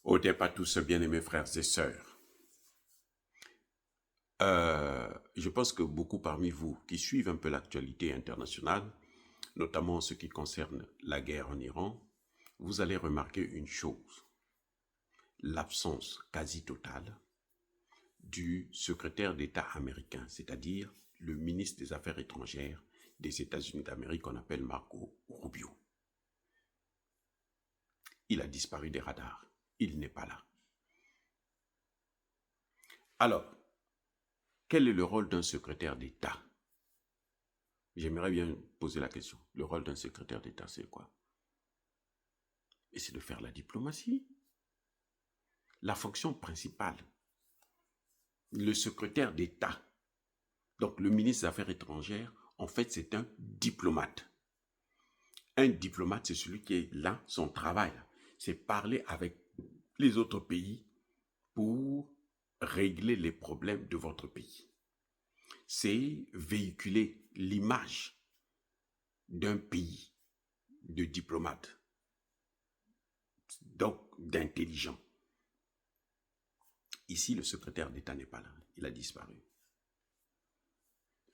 Au départ, tous bien-aimés frères et sœurs, je pense que beaucoup parmi vous qui suivent un peu l'actualité internationale, notamment en ce qui concerne la guerre en Iran, vous allez remarquer une chose, l'absence quasi totale du secrétaire d'État américain, c'est-à-dire le ministre des Affaires étrangères des États-Unis d'Amérique qu'on appelle Marco Rubio. Il a disparu des radars. Il n'est pas là. Alors, quel est le rôle d'un secrétaire d'État? J'aimerais bien poser la question. Le rôle d'un secrétaire d'État, c'est quoi? Et c'est de faire la diplomatie. La fonction principale, le secrétaire d'État, donc le ministre des Affaires étrangères, en fait, c'est un diplomate. Un diplomate, c'est celui qui est là, son travail, c'est parler avec les autres pays pour régler les problèmes de votre pays. C'est véhiculer l'image d'un pays de diplomate, donc d'intelligent. Ici, le secrétaire d'État n'est pas là, il a disparu.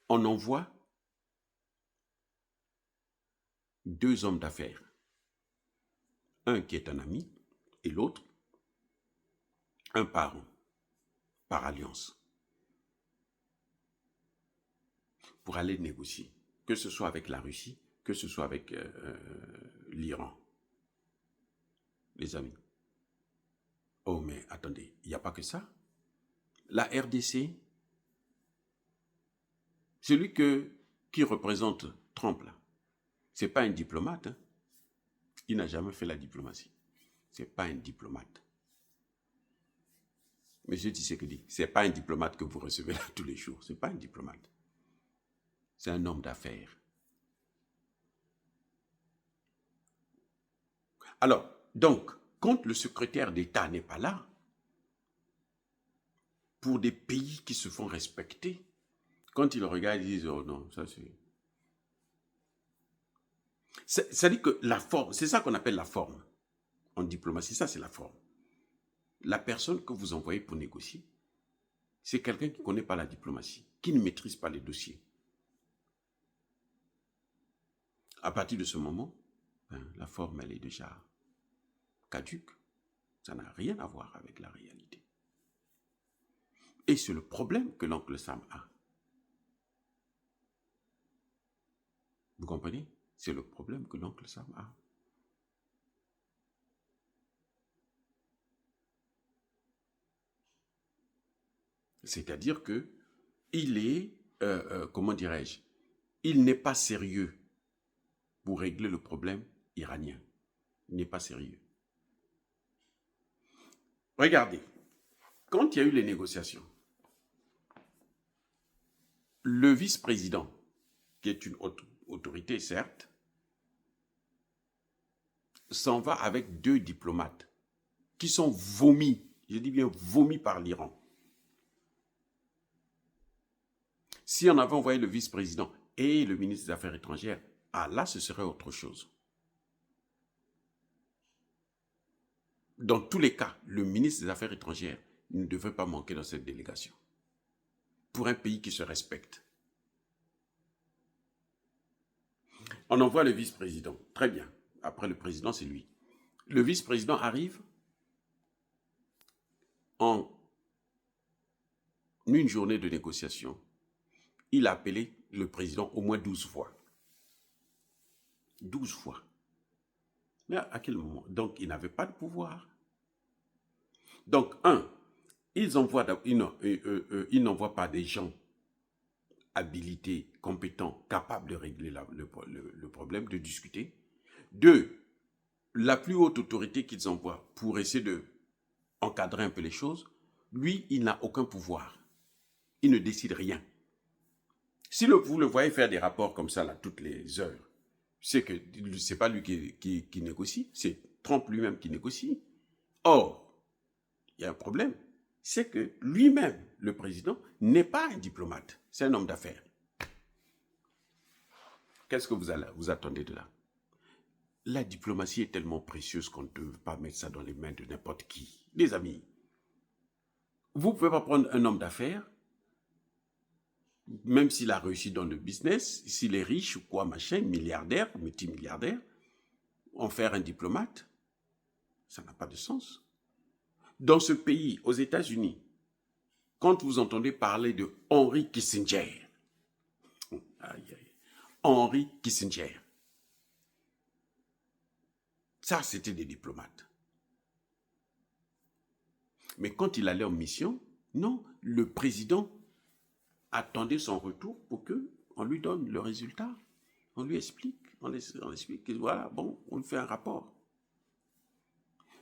On envoie deux hommes d'affaires, un qui est un ami et l'autre un parent, par alliance, pour aller négocier, que ce soit avec la Russie, que ce soit avec l'Iran. Les amis. Oh, mais attendez, il n'y a pas que ça. La RDC, celui qui représente Trump, là, ce n'est pas un diplomate. Hein. Il n'a jamais fait la diplomatie. Ce n'est pas un diplomate. Monsieur Tshisekedi, ce n'est pas un diplomate que vous recevez là tous les jours. Ce n'est pas un diplomate. C'est un homme d'affaires. Alors, donc, quand le secrétaire d'État n'est pas là, pour des pays qui se font respecter, quand ils regardent, ils disent, oh non, ça c'est... Ça dit que la forme, c'est ça qu'on appelle la forme. En diplomatie, ça c'est la forme. La personne que vous envoyez pour négocier, c'est quelqu'un qui ne connaît pas la diplomatie, qui ne maîtrise pas les dossiers. À partir de ce moment, la forme, elle est déjà caduque. Ça n'a rien à voir avec la réalité. Et c'est le problème que l'oncle Sam a. Vous comprenez? C'est le problème que l'oncle Sam a. C'est-à-dire que il est, comment dirais-je, il n'est pas sérieux pour régler le problème iranien. Il n'est pas sérieux. Regardez, quand il y a eu les négociations, le vice-président, qui est une autorité certes, s'en va avec deux diplomates qui sont vomis, je dis bien vomis par l'Iran. Si on avait envoyé le vice-président et le ministre des Affaires étrangères, ah là, ce serait autre chose. Dans tous les cas, le ministre des Affaires étrangères ne devrait pas manquer dans cette délégation. Pour un pays qui se respecte. On envoie le vice-président. Très bien. Après le président, c'est lui. Le vice-président arrive en une journée de négociation. Il a appelé le président au moins 12 fois. 12 fois. Mais à quel moment? Donc, il n'avait pas de pouvoir. Donc, ils n'envoient pas des gens habilités, compétents, capables de régler le problème, de discuter. Deux, la plus haute autorité qu'ils envoient pour essayer de encadrer un peu les choses, lui, il n'a aucun pouvoir. Il ne décide rien. Si vous le voyez faire des rapports comme ça, là, toutes les heures, c'est que ce n'est pas lui qui négocie, c'est Trump lui-même qui négocie. Or, il y a un problème, c'est que lui-même, le président, n'est pas un diplomate, c'est un homme d'affaires. Qu'est-ce que vous attendez de là? La diplomatie est tellement précieuse qu'on ne peut pas mettre ça dans les mains de n'importe qui. Les amis, vous ne pouvez pas prendre un homme d'affaires, même s'il a réussi dans le business, s'il est riche ou quoi, machin, milliardaire, multimilliardaire, en faire un diplomate. Ça n'a pas de sens. Dans ce pays, aux États-Unis, quand vous entendez parler de Henry Kissinger, Henry Kissinger, ça, c'était des diplomates. Mais quand il allait en mission, non, le président attendait son retour pour qu'on lui donne le résultat. On lui explique, on explique que voilà, bon, on lui fait un rapport.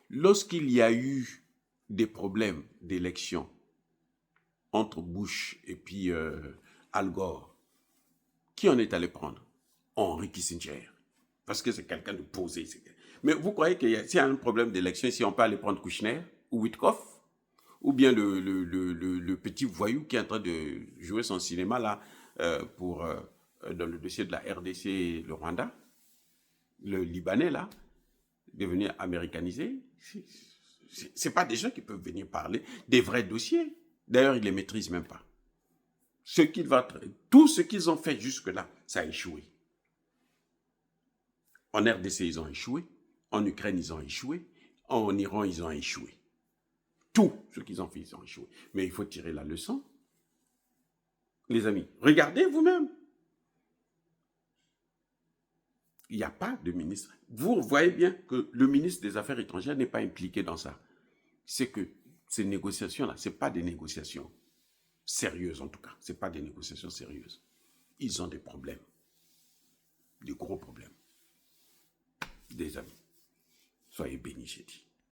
Lorsqu'il y a eu des problèmes d'élection entre Bush et puis Al Gore, qui en est allé prendre? Henry Kissinger. Parce que c'est quelqu'un de posé. Mais vous croyez que s'il y a un problème d'élection, si on peut aller prendre Kouchner ou Witkoff, ou bien le petit voyou qui est en train de jouer son cinéma là dans le dossier de la RDC et le Rwanda, le Libanais là, devenu américanisé, c'est pas des gens qui peuvent venir parler des vrais dossiers. D'ailleurs, ils les maîtrisent même pas. Tout ce qu'ils ont fait jusque-là, ça a échoué. En RDC, ils ont échoué. En Ukraine, ils ont échoué. En Iran, ils ont échoué. Tout ce qu'ils ont fait, ils ont échoué. Mais il faut tirer la leçon. Les amis, regardez vous-même. Il n'y a pas de ministre. Vous voyez bien que le ministre des Affaires étrangères n'est pas impliqué dans ça. C'est que ces négociations-là, ce n'est pas des négociations sérieuses en tout cas. Ce n'est pas des négociations sérieuses. Ils ont des problèmes. Des gros problèmes. Des amis. Soyez bénis, j'ai dit.